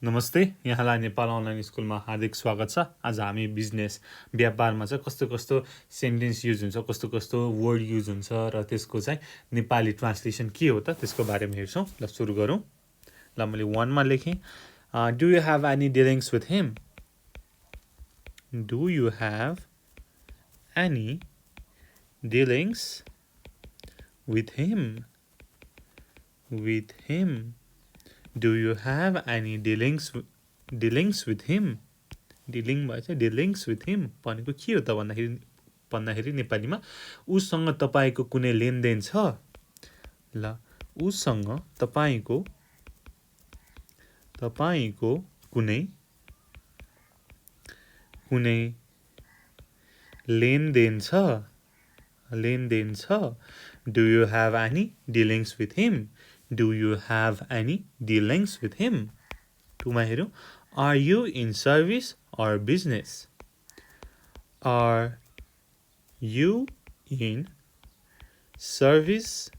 नमस्ते, यहाँलाई नेपाल अनलाइन स्कुलमा हार्दिक स्वागत छ। आज हामी बिजनेस व्यापारमा चाहिँ कस्तो कस्तो सेन्टेन्स युज हुन्छ, कस्तो कस्तो वर्ड युज हुन्छ र त्यसको चाहिँ नेपाली ट्रान्सलेसन के हो त त्यसको बारेमा हेर्छौँ। ल सुरु गरौँ। ल मैले 1 मा लेखेँ, do you have any dealings with him? Do you have any dealings with him? With him. Do you have any dealings with him? Dealing भएछ, dealings with him भनेको के हो त भन्दाखेरि नेपालीमा उसँग तपाईको कुनै लेनदेन छ? ल उसँग तपाईको कुनै लेनदेन छ? Do you have any dealings with him? Do you have any dealings with him? 2 मा हेरौँ, are you in service or business? Are you in service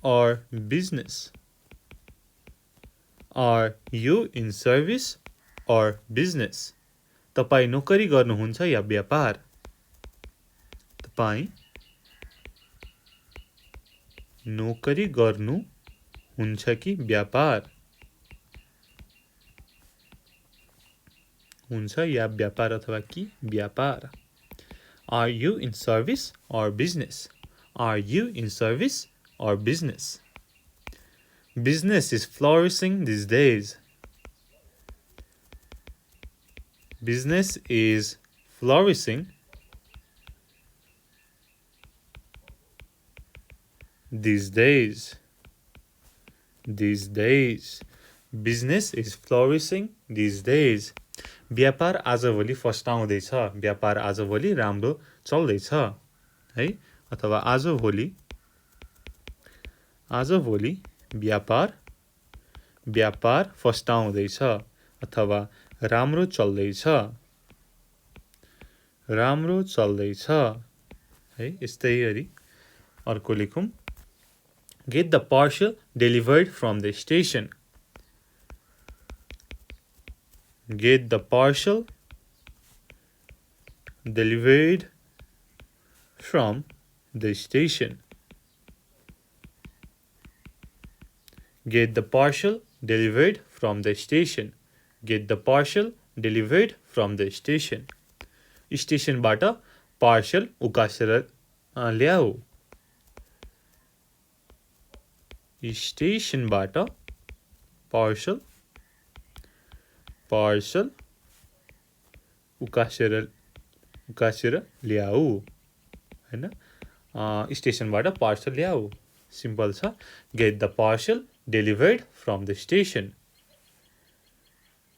or business? Are you in service or business? तपाई नोकरी गर्नुहुन्छ या व्यापार? तपाई नोकरी गर्नु हुन्छ कि व्यापार? हुन्छ या व्यापार अथवा कि व्यापार? Are you in service or business? Are you in service or business? Business is flourishing these days. Business is flourishing these days. These days. Business is flourishing these days. व्यापार आजभोलि फस्टाउँदैछ, व्यापार आजभोलि राम्रो चल्दैछ है, अथवा आजभोलि व्यापार फस्टाउँदैछ अथवा राम्रो चल्दैछ है। यस्तै गरी अर्को लेखौँ, get the parcel delivered from the station. Get the parcel delivered from the station. Get the parcel delivered from the station. Get the parcel delivered from the station. स्टेशनबाट पार्सल उकासेर ल्याऊ. स्टेशनबाट पार्सल उकासेर ल्याऊ हैन. स्टेशनबाट पार्सल ल्याऊ simple छ. Get the parcel delivered from the station.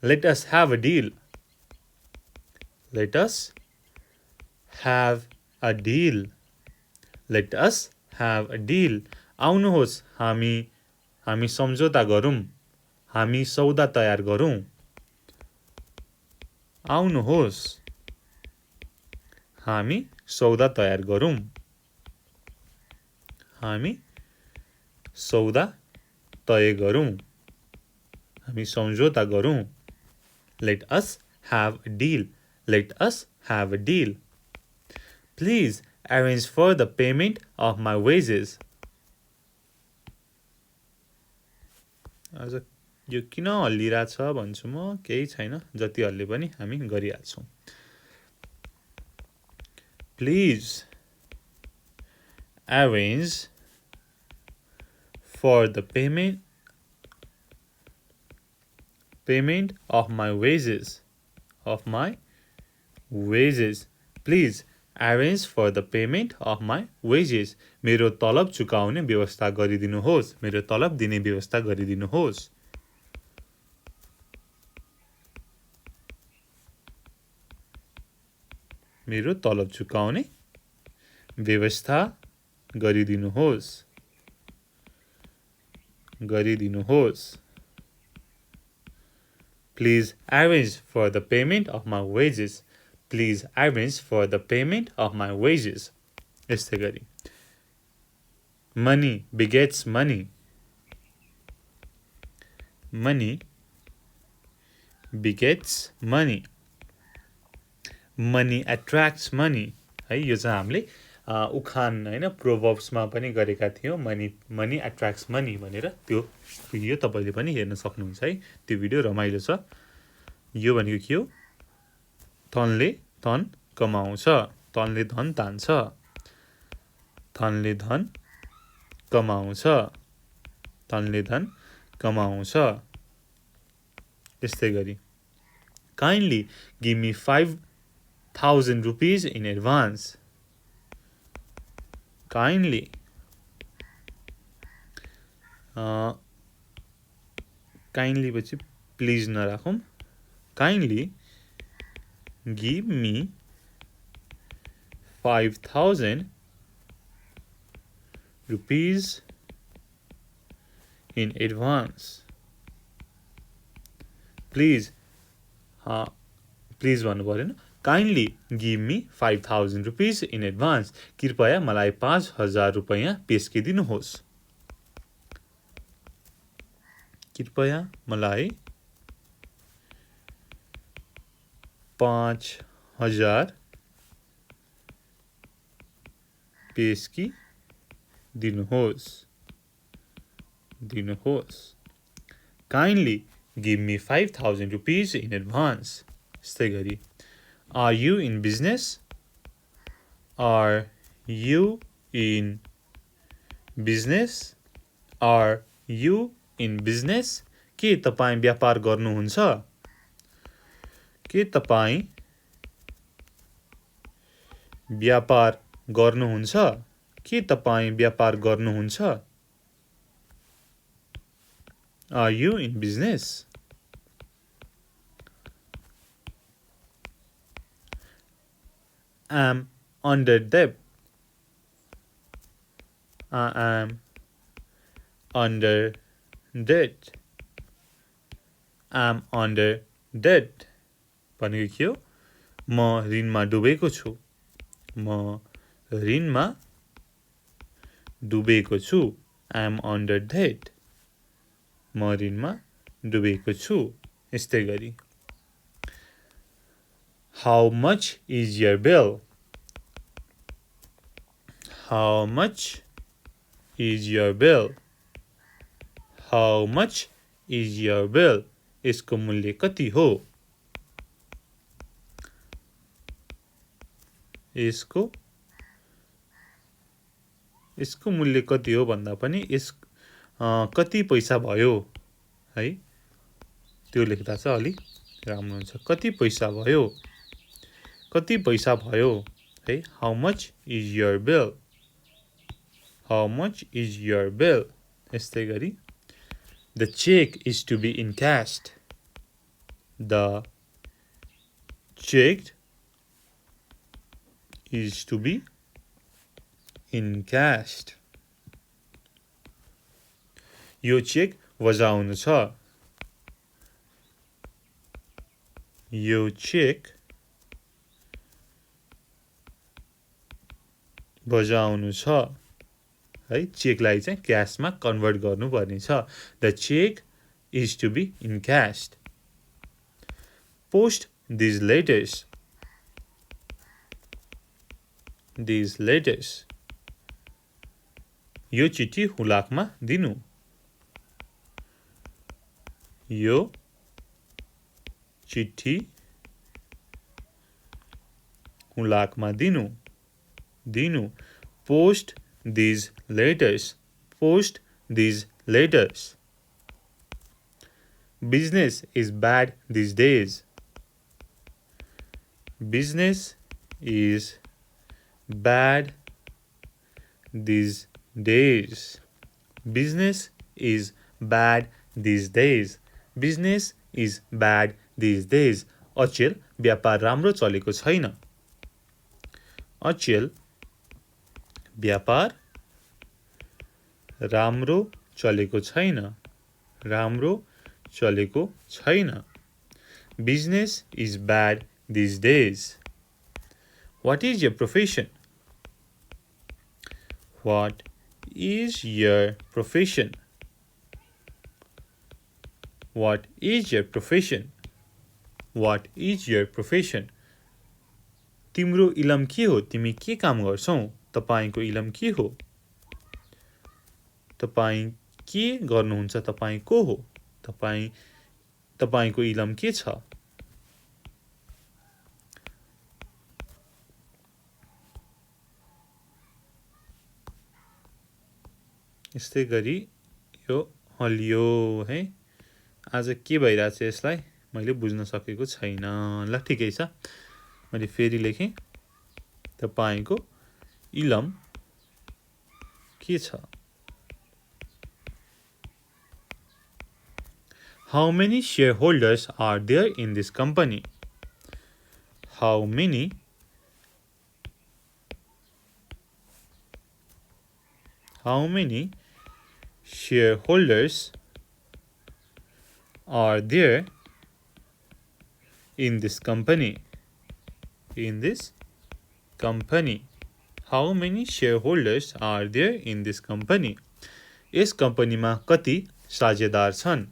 Let us have a deal. Let us have a deal. Let us have a deal. आउनुहोस् हामी सम्झौता गरौँ. हामी सौदा तयार गरौँ. आउनुहोस् हामी सौदा तयार गरौँ. हामी सौदा तय गरौँ. हामी सम्झौता गरौँ. Let us have a deal. Let us have a deal. Please arrange for the payment of my wages. आज यो किन हल्लिरहेछ भन्छु म, केही छैन, जति हल्ले पनि हामी गरिहाल्छौँ. Please arrange for the payment of my wages. Please arrange for the payment of my wages. मेरो तलब चुकाउने व्यवस्था गरिदिनुहोस्. मेरो तलब दिने व्यवस्था गरिदिनुहोस्. मेरो तलब चुकाउने व्यवस्था गरिदिनुहोस्. Please arrange for the payment of my wages. Please arrange for the payment of my wages. यस्तै गरी money begets money. Money begets money. Money attracts money. है यो चाहिँ हामीले उखान हैन प्रोभर्ब्समा पनि गरेका थियौं. मनी एट्र्याक्ट्स मनी भनेर त्यो भिडियो तपाईले पनि हेर्न सक्नुहुन्छ है. त्यो भिडियो रमाइलो छ. यो भनेको के हो? धनले धन कमाउँछ. धनले धन तान्छ. धनले धन कमाउँछ. धनले धन कमाउँछ. त्यस्तै गरी kindly give me 5,000 rupees in advance. Kindly kindly पछि please नराखौं. Kindly give me 5,000 rupees in advance. Please please भन्नु परेन. Kindly give me 5,000 rupees in advance. कृपया मलाई 5,000 रुपैयाँ पेशकी दिनुहोस्. कृपया मलाई 5,000 पेशकी दिनुहोस्. Kindly give me 5,000 rupees in advance. त्यस्तै गरी Are you in business? Are you in business? Are you in business? के तपाई व्यापार गर्नुहुन्छ? के तपाई व्यापार गर्नुहुन्छ? के तपाई व्यापार गर्नुहुन्छ? Are you in business? am under debt. I am under debt. am under debt. भनेको के हो? म ऋणमा डुबेको छु. म ऋणमा डुबेको छु. am under debt. म ऋणमा डुबेको छु. यस्तै गरी How much is your bill? How much is your bill? How much is your bill? यसको मूल्य कति हो? यसको मूल्य कति हो भन्दा पनि यस कति पैसा भयो है त्यो लेख्दा चाहिँ अलि राम्रो हुन्छ. कति पैसा भयो? कति पैसा भयो है. How much is your bill? How much is your bill? यस्तै गरी The check is to be encashed. The check is to be encashed. यो चेक बजाउनु छ. यो चेक बजाउनु छ है. चेकलाई चाहिँ क्याशमा कन्भर्ट गर्नुपर्ने छ. The check is to be encashed. Post these letters. These letters. यो चिठी हुलाकमा दिनु. यो चिठी हुलाकमा दिनु. Post these letters. Post these letters. Business is bad these days. Business is bad these days. Business is bad these days. Business is bad these days. अचेल व्यापार राम्रो चलेको छैन. अचेल व्यापार राम्रो चलेको छैन. राम्रो चलेको छैन. Business is bad these days. What is your profession? What is your profession? What is your profession? What is your profession? तिम्रो इलम के हो? तिमी के काम गर्छौ? तपाईको इलम के हो? तपाई के गर्नुहुन्छ? तपाई को हो? तपाईको इलम के छ? यस्तै गरी यो हलियो है। आज के भइराछ यसलाई मैले बुझ्न सकेको छैन। ल ठिकै छ, मैले फेरि लेखेँ। तपाईको इलम के छ? How many shareholders are there in this company? How many shareholders are there in this company? How many shareholders are there in this company? यस कम्पनीमा कति साझेदार छन्?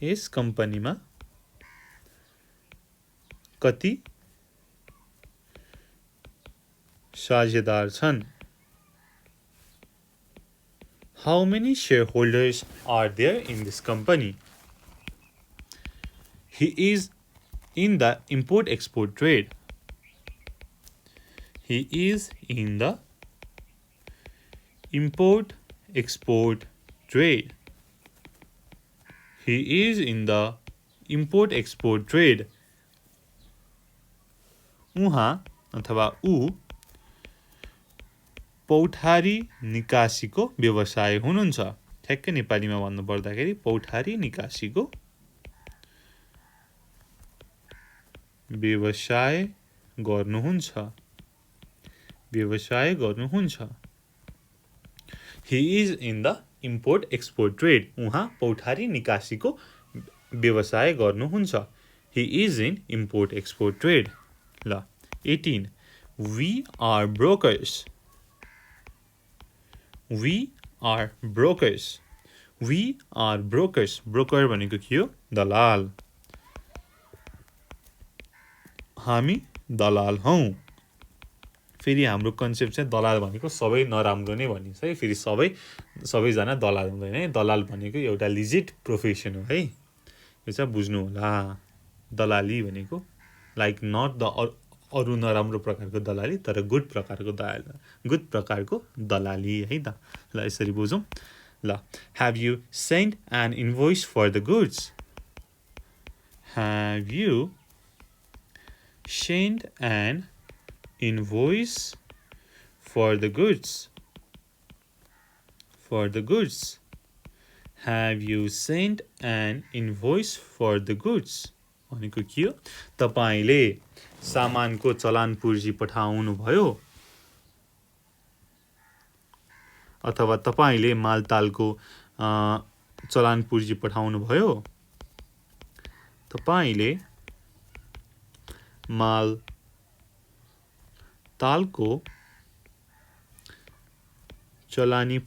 यस कम्पनीमा कति साझेदार छन्? How many shareholders are there in this company? He is in the import-export trade. He is in the import-export trade. He is in the import-export trade. उहाँ अथवा ऊ पौठारी निकासीको व्यवसाय हुनुहुन्छ। ठ्याक्कै नेपालीमा भन्नु पर्दाखेरि पौठारी निकासीको व्यवसाय गर्नुहुन्छ। He is in the import-export trade. उहाँ पौठारी निकासीको व्यवसाय गर्नुहुन्छ। He is in import-export trade. ल 18. We are brokers. We are brokers. Broker भनेको के हो? दलाल। हामी दलाल हौं। फेरि हाम्रो कन्सेप्ट चाहिँ दलाल भनेको सबै नराम्रो नै भनिन्छ है। फेरि सबैजना दलाल हुँदैन है। दलाल भनेको एउटा लिजिट प्रोफेसन हो है। यो चाहिँ बुझ्नु होला। दलाली भनेको लाइक नट द अरु नराम्रो प्रकारको दलाली, तर गुड प्रकारको दलाली है त। ल यसरी बुझौं। ल Have you sent an invoice for the goods? Have you sent an invoice for the goods? Have you sent an invoice for the goods? भनेको के हो? तपाईले सामानको चलान पूर्जी पठाउनु भयो अथवा तपाईले मालतालको चलान पूर्जी पठाउनु भयो। तपाईले मालतालको चलानी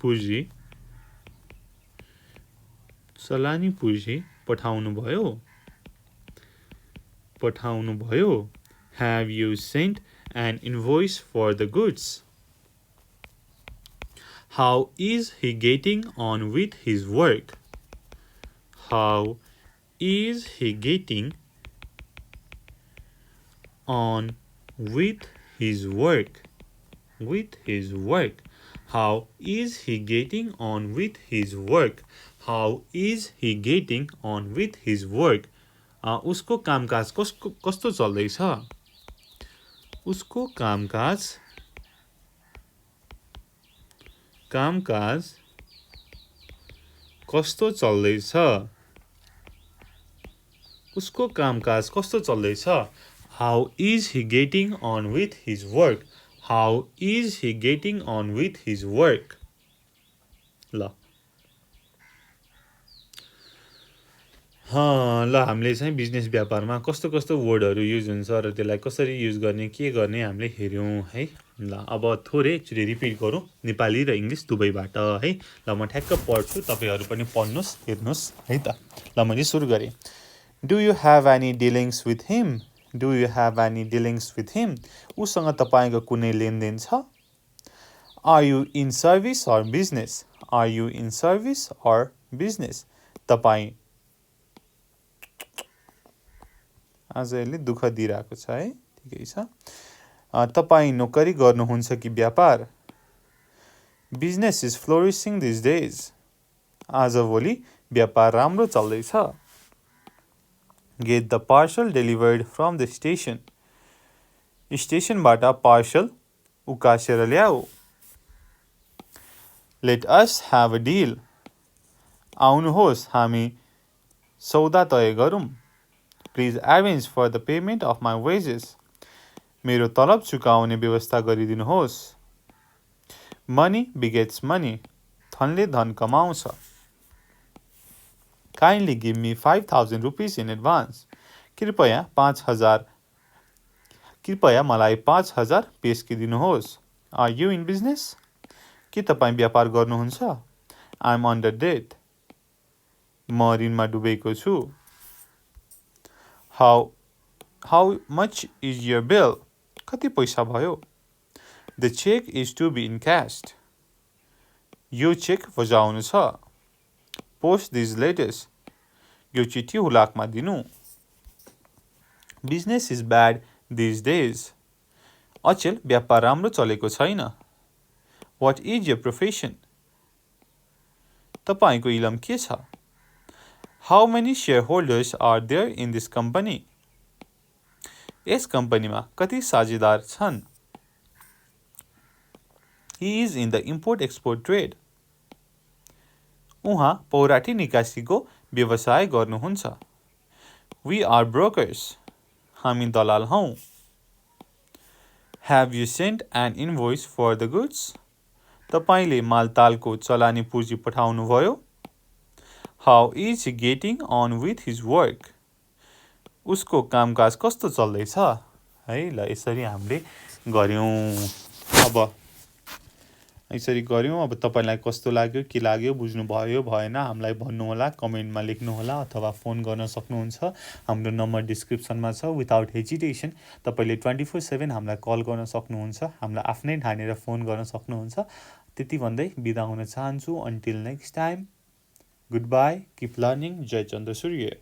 पूर्जी पठाउनु भयो। Have you sent an invoice for the goods? How is he getting on with his work? How is he getting on with his work? How is he getting on with his work? How is he getting on with his work? उसको कामकाज कस्तो चल्दैछ? उसको कामकाज कस्तो चल्दैछ? How is he getting on with his work? How is he getting on with his work? ल ल हामीले चाहिँ बिजनेस व्यापारमा कस्तो कस्तो वर्डहरू युज हुन्छ र त्यसलाई कसरी युज गर्ने के गर्ने हामीले हेऱ्यौँ है। ल अब थोरै एकचोटि रिपिट गरौँ नेपाली र इङ्ग्लिस दुवैबाट है। ल म ठ्याक्क पढ्छु, तपाईँहरू पनि पढ्नुहोस् हेर्नुहोस् है त। ल मैले सुरु गरेँ। Do you have any dealings with him? Do you have any dealings with him? उसँग तपाईँको कुनै लेनदेन छ? Are you in service or business? Are you in service or business? तपाईँ आज यसले दुःख दिइरहेको छ है, ठिकै छ। तपाईँ नोकरी गर्नुहुन्छ कि व्यापार? Business is flourishing this days. आजभोलि व्यापार राम्रो चल्दैछ। Get the parcel delivered from the station. स्टेसनबाट पार्सल उकासेर ल्याऊ। Let us have a deal. आउनुहोस् हामी सौदा तय गरौँ। Please arrange for the payment of my wages. मेरो तलब चुकाउने व्यवस्था गरिदिनुहोस्। Money begets money. धनले धन कमाउँछ। Kindly give me 5,000 rupees in advance. कृपया मलाई 5,000 पेस्किदिनुहोस्। Are you in business? के तपाईँ व्यापार गर्नुहुन्छ? I am under debt. म ऋणमा डुबेको छु। How much is your bill? कति पैसा भयो? The cheque is to be encashed. यो चेक बजाउनु छ। Post this latest. यो चिठी हुलाकमा दिनु। Business is bad this days. अचेल व्यापार राम्रो चलेको छैन। What is your profession? तपाईँको इलम के छ? How many share holders are there in this company? यस कम्पनीमा कति साझेदार छन्? He is in the import export trade. उहाँ पौराठी निकासीको व्यवसाय गर्नुहुन्छ। We are brokers. हामी दलाल हौँ। Have you sent an invoice for the goods? तपाईँले मालतालको चलानी पुँजी पठाउनुभयो? How is he getting on with his work? उसको कामकाज कस्तो चल्दैछ है। ल यसरी हामीले गऱ्यौँ। अब तपाईँलाई कस्तो लाग्यो, के लाग्यो, बुझ्नुभयो भएन हामीलाई भन्नुहोला, कमेन्टमा लेख्नुहोला अथवा फोन गर्न सक्नुहुन्छ। हाम्रो नम्बर डिस्क्रिप्सनमा छ। विदाउट हेजिटेसन तपाईँले 24/7 हामीलाई कल गर्न सक्नुहुन्छ। हामीलाई आफ्नै ठानेर फोन गर्न सक्नुहुन्छ। त्यति भन्दै बिदा हुन चाहन्छु। Until next time, good bye, keep learning. जय चन्द्र सूर्य।